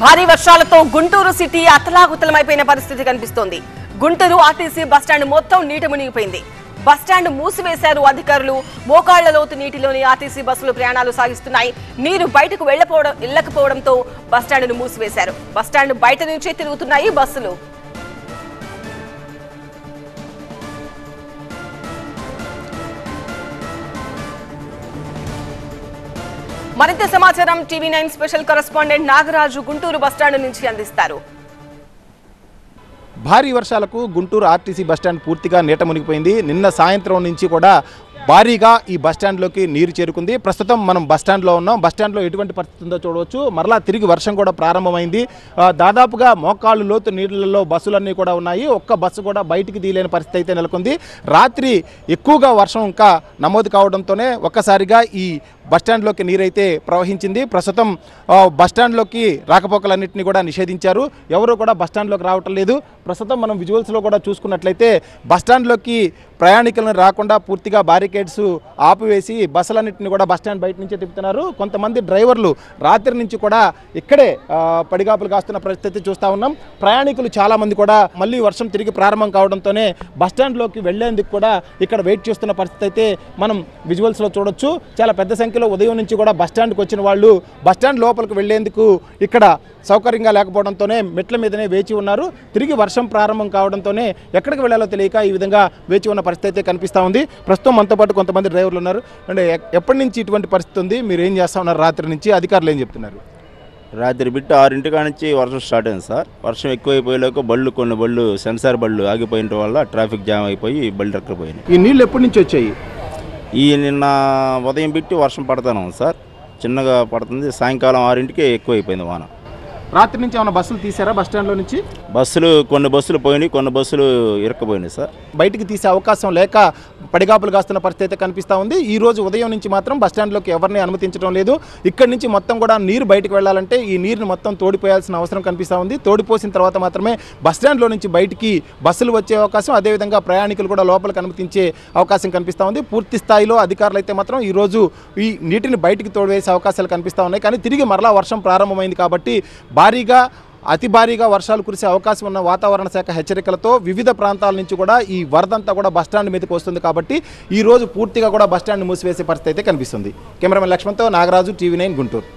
భారీ వర్షాలతో గుంటూరు సిటీ అతలాకుతలమైపోయిన పరిస్థితి కనిపిస్తోంది. గుంటూరు ఆర్టీసీ బస్టాండ్ మొత్తం నీట మునిగిపోయింది. బస్టాండ్ మూసివేశారు అధికారులు. మోకాళ్ల లోతు నీటిలోని ఆర్టీసీ బస్సులు ప్రయాణాలు సాగిస్తున్నాయి. నీరు బయటకు వెళ్లకపోవడంతో బస్టాండ్ను మూసివేశారు. బస్టాండ్ బయట నుంచే తిరుగుతున్నాయి బస్సులు. మరింత సమాచారం TV9 special correspondent Nagaraju Guntur bus stand నుంచి అందిస్తారు. భారీ వర్షాలకు గుంటూరు ఆర్టీసీ బస్టాండ్ పూర్తిగా నీట మునిగిపోయింది. నిన్న సాయంత్రం నుంచి కూడా భారీగా ఈ బస్టాండ్లోకి నీరు చేరుకుంది. ప్రస్తుతం మనం బస్టాండ్లో ఉన్నాం. బస్టాండ్లో ఎటువంటి పరిస్థితి ఉందో చూడవచ్చు. మరలా తిరిగి వర్షం కూడా ప్రారంభమైంది. దాదాపుగా మోకాళ్ళు లోతు నీళ్లలో బస్సులన్నీ కూడా ఉన్నాయి. ఒక్క బస్సు కూడా బయటికి తీయలేని పరిస్థితి అయితే నెలకొంది. రాత్రి ఎక్కువగా వర్షం ఇంకా నమోదు కావడంతోనే ఒక్కసారిగా ఈ బస్టాండ్లోకి నీరైతే ప్రవహించింది. ప్రస్తుతం బస్టాండ్లోకి రాకపోకలన్నింటినీ కూడా నిషేధించారు. ఎవరు కూడా బస్టాండ్లోకి రావటం లేదు. ప్రస్తుతం మనం విజువల్స్లో కూడా చూసుకున్నట్లయితే బస్టాండ్లోకి ప్రయాణికులను రాకుండా పూర్తిగా బ్యారికేడ్స్ ఆపివేసి బస్సులన్నింటినీ కూడా బస్టాండ్ బయట నుంచే తిప్పుతున్నారు. కొంతమంది డ్రైవర్లు రాత్రి నుంచి కూడా ఇక్కడే పడిగాపులు కాస్తున్న పరిస్థితి చూస్తూ ఉన్నాం. ప్రయాణికులు చాలామంది కూడా మళ్ళీ వర్షం తిరిగి ప్రారంభం కావడంతోనే బస్టాండ్లోకి వెళ్లేందుకు కూడా ఇక్కడ వెయిట్ చేస్తున్న పరిస్థితి అయితే మనం విజువల్స్లో చూడొచ్చు. చాలా పెద్ద సంఖ్యలో ఉదయం నుంచి కూడా బస్టాండ్కి వచ్చిన వాళ్ళు బస్టాండ్ లోపలికి వెళ్లేందుకు ఇక్కడ సౌకర్యంగా లేకపోవడంతోనే మెట్ల మీదనే వేచి ఉన్నారు. తిరిగి వర్షం ప్రారంభం కావడంతోనే ఎక్కడికి వెళ్లాలో తెలియక ఈ విధంగా వేచి ఉన్న పరిస్థితి అయితే కనిపిస్తూ ఉంది. ప్రస్తుతం మనతో పాటు కొంతమంది డ్రైవర్లు ఉన్నారు. అంటే ఎప్పటి నుంచి ఇటువంటి పరిస్థితి ఉంది? మీరు ఏం చేస్తూ ఉన్నారు? రాత్రి నుంచి అధికారులు ఏం చెప్తున్నారు? రాత్రి బిట్టు 6 నుంచి వర్షం స్టార్ట్ అయింది సార్. వర్షం ఎక్కువైపోయేలోకి కొన్ని బళ్ళు సెన్సార్ బళ్ళు ఆగిపోయిన వల్ల ట్రాఫిక్ జామ్ అయిపోయి బళ్ళు ఎక్కడిపోయినాయి. ఈ నీళ్ళు ఎప్పటి నుంచి వచ్చాయి? నిన్న ఉదయం బిట్టి వర్షం పడతాను సార్. చిన్నగా పడుతుంది. సాయంకాలం 6కి ఎక్కువైపోయింది వాన. రాత్రి నుంచి ఏమైనా బస్సులు తీసారా బస్టాండ్లో నుంచి? కొన్ని బస్సులు పోయినాయి, కొన్ని బస్సులు ఇరక్కపోయినాయి సార్. బయటికి తీసే అవకాశం లేక పడిగాపులు కాస్తున్న పరిస్థితి అయితే కనిపిస్తూ ఉంది. ఈ రోజు ఉదయం నుంచి మాత్రం బస్టాండ్లోకి ఎవరిని అనుమతించడం లేదు. ఇక్కడి నుంచి మొత్తం కూడా నీరు బయటకు వెళ్లాలంటే ఈ నీరుని మొత్తం తోడిపోయాల్సిన అవసరం కనిపిస్తూ ఉంది. తోడిపోసిన తర్వాత మాత్రమే బస్టాండ్లో నుంచి బయటికి బస్సులు వచ్చే అవకాశం, అదేవిధంగా ప్రయాణికులు కూడా లోపలికి అనుమతించే అవకాశం కనిపిస్తూ ఉంది. పూర్తి స్థాయిలో అధికారులు అయితే మాత్రం ఈరోజు ఈ నీటిని బయటికి తోడివేసే అవకాశాలు కనిపిస్తూ ఉన్నాయి. కానీ తిరిగి మరలా వర్షం ప్రారంభమైంది కాబట్టి అతి భారీగా వర్షాలు కురిసే అవకాశం ఉన్న వాతావరణ శాఖ హెచ్చరికలతో వివిధ ప్రాంతాల నుంచి కూడా ఈ వరదంతా కూడా బస్టాండ్ మీదకి వస్తుంది. కాబట్టి ఈ రోజు పూర్తిగా కూడా బస్టాండ్ మూసివేసే పరిస్థితి అయితే కనిపిస్తుంది. కెమెరామెన్ లక్ష్మణ్తో నాగరాజు, టీవీ9 గుంటూరు.